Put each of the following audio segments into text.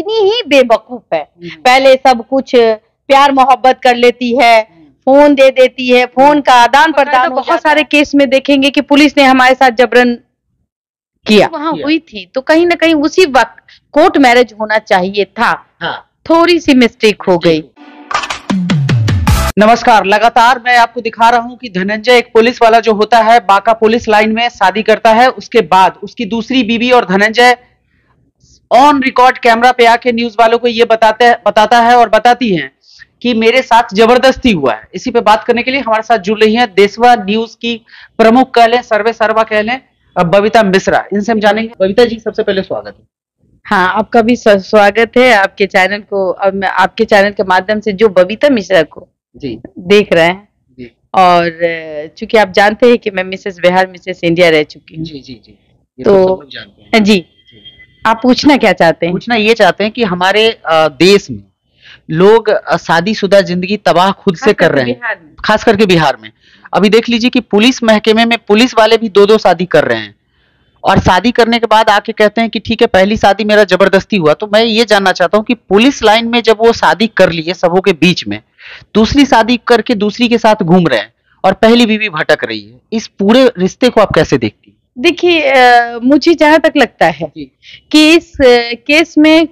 कितनी ही बेवकूफ है। पहले सब कुछ प्यार मोहब्बत कर लेती है, फोन दे देती है, फोन का आदान प्रदान। तो बहुत सारे केस में देखेंगे कि पुलिस ने हमारे साथ जबरन किया, वहां हुई थी, तो कहीं ना कहीं उसी वक्त कोर्ट मैरिज होना चाहिए था। थोड़ी सी मिस्टेक हो गई। नमस्कार, लगातार मैं आपको दिखा रहा हूं कि धनंजय एक पुलिस वाला जो होता है बांका पुलिस लाइन में शादी करता है, उसके बाद उसकी दूसरी बीवी और धनंजय ऑन रिकॉर्ड कैमरा पे आके न्यूज वालों को ये बताता है और बताती हैं कि मेरे साथ जबरदस्ती हुआ है। इसी पे बात करने के लिए हमारे साथ जुड़ रही हैं देशवा न्यूज की प्रमुख कह लें, सर्वा कह लें, बबीता मिश्रा। इनसे हम जानेंगे। बबीता जी, सबसे पहले स्वागत है। हाँ, आपका भी स्वागत है आपके चैनल को। अब आपके चैनल के माध्यम से जो बबीता मिश्रा को जी देख रहे हैं जी। और चूंकि आप जानते हैं कि मैं मिसेस बिहार मिसेस इंडिया रह चुकी हूँ। जी जी जी, ये तो सब लोग जानते हैं। जी, आप पूछना क्या चाहते हैं? पूछना ये चाहते हैं कि हमारे देश में लोग शादीशुदा जिंदगी तबाह खुद से कर रहे हैं, खास करके बिहार में। अभी देख लीजिए कि पुलिस महकमे में पुलिस वाले भी दो शादी कर रहे हैं, और शादी करने के बाद आके कहते हैं कि ठीक है, पहली शादी मेरा जबरदस्ती हुआ। तो मैं ये जानना चाहता हूँ कि पुलिस लाइन में जब वो शादी कर ली है सबों के बीच में, दूसरी शादी करके दूसरी के साथ घूम रहे हैं और पहली बीवी भटक रही है, इस पूरे रिश्ते को आप कैसे देखती? देखिए, मुझे जहां तक लगता है कि इस केस में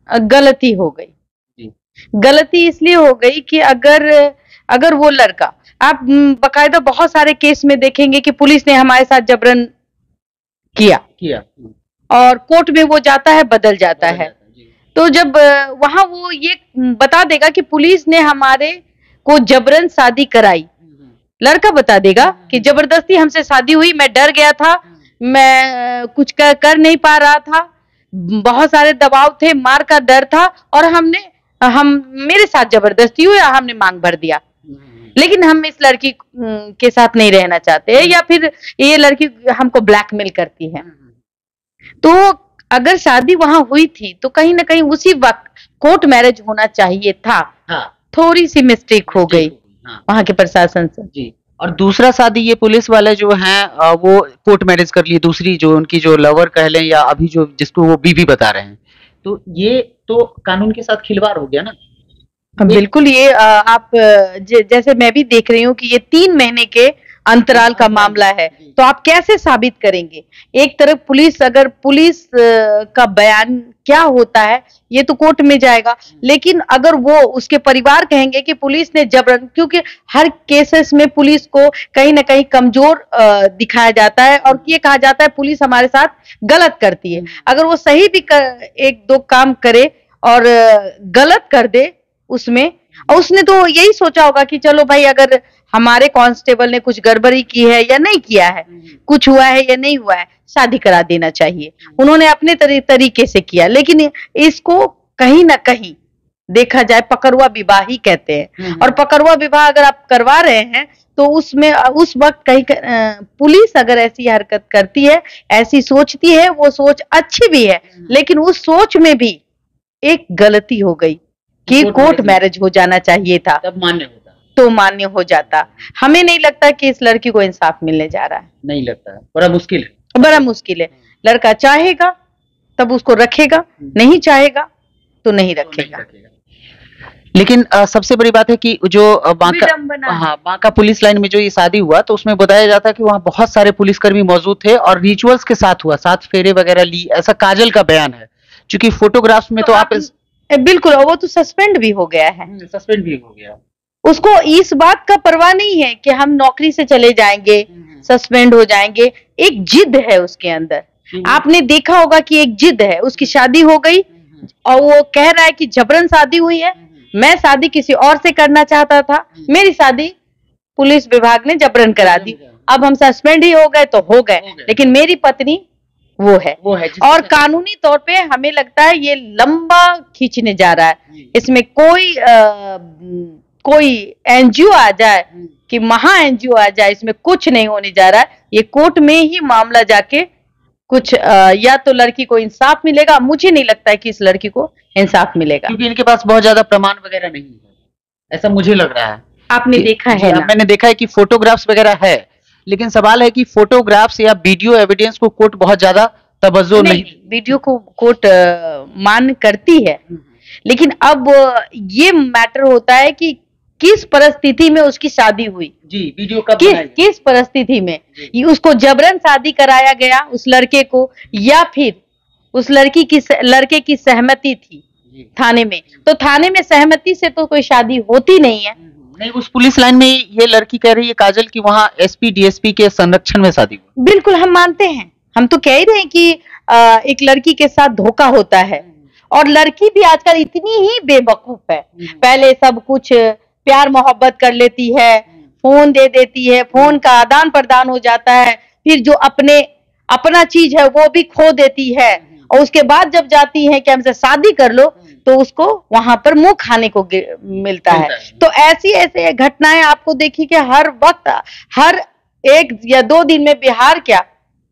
गलती हो गई। गलती इसलिए हो गई कि अगर वो लड़का, आप बकायदा बहुत सारे केस में देखेंगे कि पुलिस ने हमारे साथ जबरन किया और कोर्ट में वो जाता है, बदल जाता है। तो जब वहां वो ये बता देगा कि पुलिस ने हमारे को जबरन शादी कराई, लड़का बता देगा कि जबरदस्ती हमसे शादी हुई, मैं डर गया था, मैं कुछ कर नहीं पा रहा था, बहुत सारे दबाव थे, मार का डर था, और मेरे साथ जबरदस्ती हुई, हमने मांग भर दिया। लेकिन हम इस लड़की के साथ नहीं रहना चाहते, या फिर ये लड़की हमको ब्लैकमेल करती है। तो अगर शादी वहां हुई थी तो कहीं ना कहीं उसी वक्त कोर्ट मैरिज होना चाहिए था। थोड़ी सी मिस्टेक हो गई वहां के प्रशासन से जी। और दूसरा शादी ये पुलिस वाले जो हैं वो कोर्ट मैरिज कर लिए, दूसरी जो उनकी जो लवर कह लें या अभी जो जिसको वो बीवी बता रहे हैं, तो ये तो कानून के साथ खिलवाड़ हो गया ना। बिल्कुल। ये आप जैसे मैं भी देख रही हूँ कि ये 3 महीने के अंतराल का मामला है, तो आप कैसे साबित करेंगे? एक तरफ पुलिस का बयान क्या होता है ये तो कोर्ट में जाएगा, लेकिन अगर वो उसके परिवार कहेंगे कि पुलिस ने जबरन, क्योंकि हर केसेस में पुलिस को कहीं ना कहीं कमजोर दिखाया जाता है और ये कहा जाता है पुलिस हमारे साथ गलत करती है। अगर वो सही भी 1-2 काम करे और गलत कर दे उसमें, और उसने तो यही सोचा होगा कि चलो भाई, अगर हमारे कांस्टेबल ने कुछ गड़बड़ी की है या नहीं किया है, कुछ हुआ है या नहीं हुआ है, शादी करा देना चाहिए। उन्होंने अपने तरीके से किया, लेकिन इसको कहीं ना कहीं देखा जाए पकड़वा विवाह ही कहते हैं। और पकड़वा विवाह अगर आप करवा रहे हैं तो उसमें उस वक्त कहीं पुलिस अगर ऐसी हरकत करती है, ऐसी सोचती है, वो सोच अच्छी भी है, लेकिन उस सोच में भी एक गलती हो गई कि कोर्ट मैरिज हो जाना चाहिए था, तब मान्य होता, तो मान्य हो जाता। हमें नहीं लगता कि इस लड़की को इंसाफ मिलने जा रहा है। नहीं लगता है, बड़ा मुश्किल है। लड़का चाहेगा तब उसको रखेगा, नहीं चाहेगा तो नहीं रखेगा। लेकिन सबसे बड़ी बात है कि जो बांका पुलिस लाइन में जो ये शादी हुआ, तो उसमें बताया जाता है कि वहाँ बहुत सारे पुलिसकर्मी मौजूद थे और रिचुअल्स के साथ हुआ, 7 फेरे वगैरह ली, ऐसा काजल का बयान है। क्योंकि फोटोग्राफ्स में तो आप बिल्कुल, वो तो सस्पेंड भी हो गया है। सस्पेंड भी हो गया। उसको इस बात का परवाह नहीं है कि हम नौकरी से चले जाएंगे, सस्पेंड हो जाएंगे। एक जिद है उसके अंदर, आपने देखा होगा कि एक जिद है। उसकी शादी हो गई और वो कह रहा है कि जबरन शादी हुई है, मैं शादी किसी और से करना चाहता था, मेरी शादी पुलिस विभाग ने जबरन करा दी, अब हम सस्पेंड ही हो गए तो हो गए, लेकिन मेरी पत्नी वो है। और कानूनी तौर पे हमें लगता है ये लंबा खींचने जा रहा है। इसमें कोई एनजीओ आ जाए कि महा एनजीओ आ जाए, इसमें कुछ नहीं होने जा रहा है। ये कोर्ट में ही मामला जाके कुछ या तो लड़की को इंसाफ मिलेगा। मुझे नहीं लगता है कि इस लड़की को इंसाफ मिलेगा, क्योंकि इनके पास बहुत ज्यादा प्रमाण वगैरह नहीं है, ऐसा मुझे लग रहा है। आपने देखा है ना? मैंने देखा है कि फोटोग्राफ्स वगैरह है, लेकिन सवाल है कि फोटोग्राफ्स या वीडियो एविडेंस को कोर्ट बहुत ज्यादा तवज्जो नहीं। वीडियो को कोर्ट मान करती है, लेकिन अब ये मैटर होता है कि किस परिस्थिति में उसकी शादी हुई जी, वीडियो कब किस परिस्थिति में उसको जबरन शादी कराया गया उस लड़के को, या फिर उस लड़के की सहमति थी थाने में। तो थाने में सहमति से तो कोई शादी होती नहीं है। नहीं, उस पुलिस लाइन में ये लड़की कह रही है काजल कि वहाँ एसपी डीएसपी के संरक्षण में शादी हुई। बिल्कुल हम मानते हैं, हम तो कह ही रहे हैं कि एक लड़की के साथ धोखा होता है, और लड़की भी आजकल इतनी ही बेवकूफ है। पहले सब कुछ प्यार मोहब्बत कर लेती है, फोन दे देती है, फोन का आदान प्रदान हो जाता है, फिर जो अपना चीज है वो भी खो देती है, और उसके बाद जब जाती है कि हमसे शादी कर लो तो उसको वहां पर मुंह खाने को मिलता है। तो ऐसे घटनाएं आपको देखी कि हर वक्त, हर 1 या 2 दिन में बिहार क्या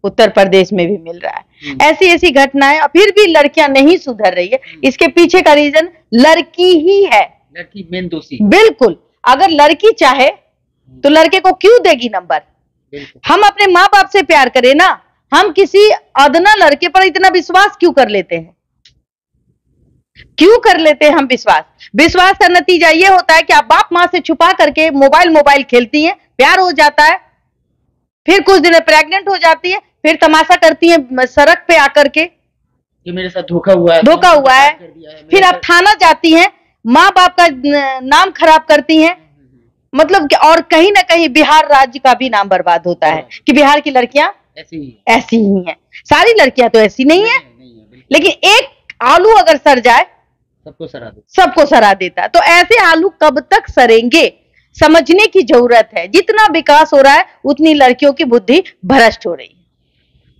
उत्तर प्रदेश में भी मिल रहा है। ऐसी घटनाएं, फिर भी लड़कियां नहीं सुधर रही है। इसके पीछे का रीजन लड़की ही है, लड़की मेन दोषी। बिल्कुल, अगर लड़की चाहे तो लड़के को क्यों देगी नंबर? हम अपने माँ बाप से प्यार करें ना, हम किसी अदना लड़के पर इतना विश्वास क्यों कर लेते हैं? क्यों कर लेते हैं हम विश्वास का नतीजा ये होता है कि आप बाप माँ से छुपा करके मोबाइल खेलती हैं, प्यार हो जाता है, फिर कुछ दिन में प्रेग्नेंट हो जाती है, फिर तमाशा करती है सड़क पे आकर के कि मेरे साथ धोखा हुआ है, फिर आप थाना जाती हैं, माँ बाप का नाम खराब करती हैं, मतलब कि, और कहीं ना कहीं बिहार राज्य का भी नाम बर्बाद होता है कि बिहार की लड़कियां ऐसी ही हैं। सारी लड़कियां तो ऐसी नहीं है, लेकिन एक आलू अगर सर जाए सबको सरा देता है। तो ऐसे आलू कब तक सरेंगे, समझने की जरूरत है। जितना विकास हो रहा है उतनी लड़कियों की बुद्धि भ्रष्ट हो रही है।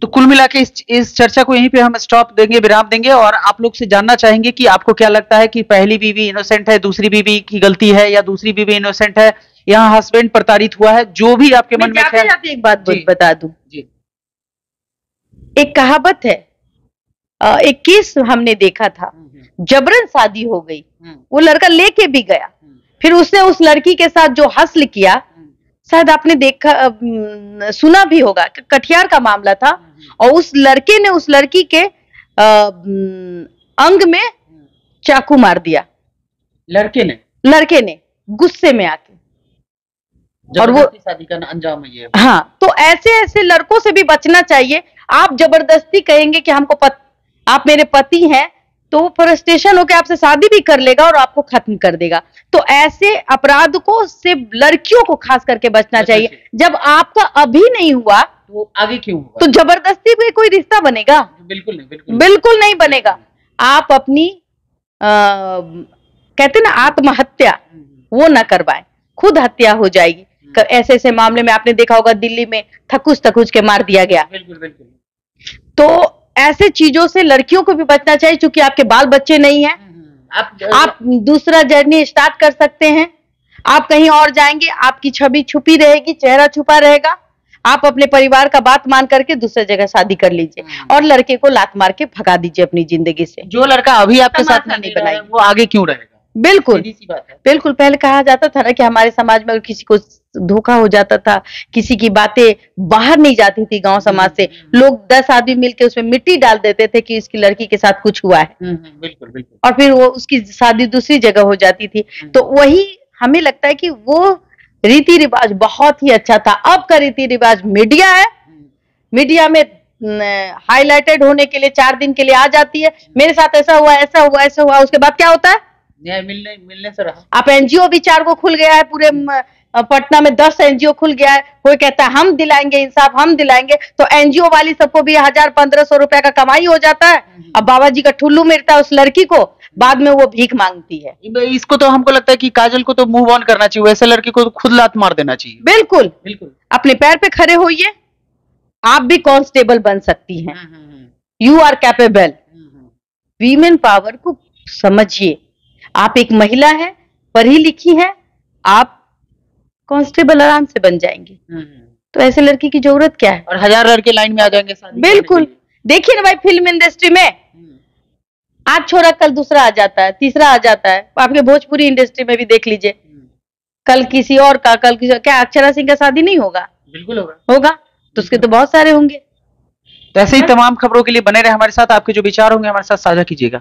तो कुल मिला के इस चर्चा को यहीं पे हम स्टॉप देंगे, विराम देंगे, और आप लोग से जानना चाहेंगे कि आपको क्या लगता है कि पहली बीवी इनोसेंट है, दूसरी बीवी की गलती है, या दूसरी बीवी इनोसेंट है, यहाँ हस्बैंड प्रताड़ित हुआ है? जो भी आपके मन में ख्याल। एक बात बता दूं, एक कहावत है, एक केस हमने देखा था, जबरन शादी हो गई, वो लड़का लेके भी गया, फिर उसने उस लड़की के साथ जो हसल किया, शायद आपने देखा सुना भी होगा, कटिहार का मामला था, और उस लड़के ने उस लड़की के अंग में चाकू मार दिया। लड़के ने गुस्से में आके, और वो शादी का अंजाम है ये। हाँ, तो ऐसे लड़कों से भी बचना चाहिए। आप जबरदस्ती कहेंगे कि आप मेरे पति हैं, तो वो फ्रस्ट्रेशन होकर आपसे शादी भी कर लेगा और आपको खत्म कर देगा। तो ऐसे अपराध को सिर्फ लड़कियों को खास करके बचना चाहिए। जब आपका अभी नहीं हुआ तो आगे क्यों होगा? तो जबरदस्ती में कोई रिश्ता बनेगा? बिल्कुल नहीं बनेगा। आप अपनी कहते ना आत्महत्या, वो न करवाएं, खुद हत्या हो जाएगी। ऐसे मामले में आपने देखा होगा, दिल्ली में थकुच के मार दिया गया। तो ऐसे चीजों से लड़कियों को भी बचना चाहिए, क्योंकि आपके बाल बच्चे नहीं हैं। आप दूसरा जर्नी स्टार्ट कर सकते हैं। आप कहीं और जाएंगे, आपकी छवि छुपी रहेगी, चेहरा छुपा रहेगा। आप अपने परिवार का बात मान करके दूसरी जगह शादी कर लीजिए, और लड़के को लात मार के भगा दीजिए अपनी जिंदगी से। जो लड़का अभी आपके साथ नहीं बनाएगा, वो आगे क्यों रहेगा? बिल्कुल, बिल्कुल। पहले कहा जाता था ना कि हमारे समाज में किसी को धोखा हो जाता था, किसी की बातें बाहर नहीं जाती थी गांव समाज से, लोग 10 आदमी मिलकर उसमें मिट्टी डाल देते थे कि इसकी लड़की के साथ कुछ हुआ है। बिल्कुल। और फिर वो उसकी शादी दूसरी जगह हो जाती थी। तो वही हमें लगता है कि वो रीति रिवाज बहुत ही अच्छा था। अब का रीति रिवाज मीडिया है, मीडिया में हाईलाइटेड होने के लिए 4 दिन के लिए आ जाती है, मेरे साथ ऐसा हुआ, उसके बाद क्या होता है? न्याय मिलने से रहा। आप एनजीओ भी 4 को खुल गया है, पूरे पटना में 10 एनजीओ खुल गया है। कोई कहता है हम दिलाएंगे इंसाफ, हम दिलाएंगे, तो एनजीओ वाली सबको भी 1000-1500 रुपया का कमाई हो जाता है। अब बाबा जी का ठुल्लू मिलता है उस लड़की को, बाद में वो भीख मांगती है। इसको तो हमको लगता है कि काजल को तो मूव ऑन करना चाहिए, वैसे लड़की को तो खुद लात मार देना चाहिए। बिल्कुल, अपने पैर पे खड़े होइए, आप भी कांस्टेबल बन सकती हैं। You are capable. Women power को समझिए। आप एक महिला है, पढ़ी लिखी है, आप कांस्टेबल आराम से बन जाएंगी। तो ऐसे लड़की की जरूरत क्या है? और 1000 लड़के लाइन में आ जाएंगे शादी। बिल्कुल। देखिए ना भाई, फिल्म इंडस्ट्री में आज छोड़ा कल दूसरा आ जाता है, तीसरा आ जाता है। आपके भोजपुरी इंडस्ट्री में भी देख लीजिए, कल किसी और का, क्या अक्षरा सिंह का शादी नहीं होगा? बिल्कुल होगा। तो उसके तो बहुत सारे होंगे। तो ऐसे ही तमाम खबरों के लिए बने रहे हमारे साथ। आपके जो विचार होंगे हमारे साथ साझा कीजिएगा।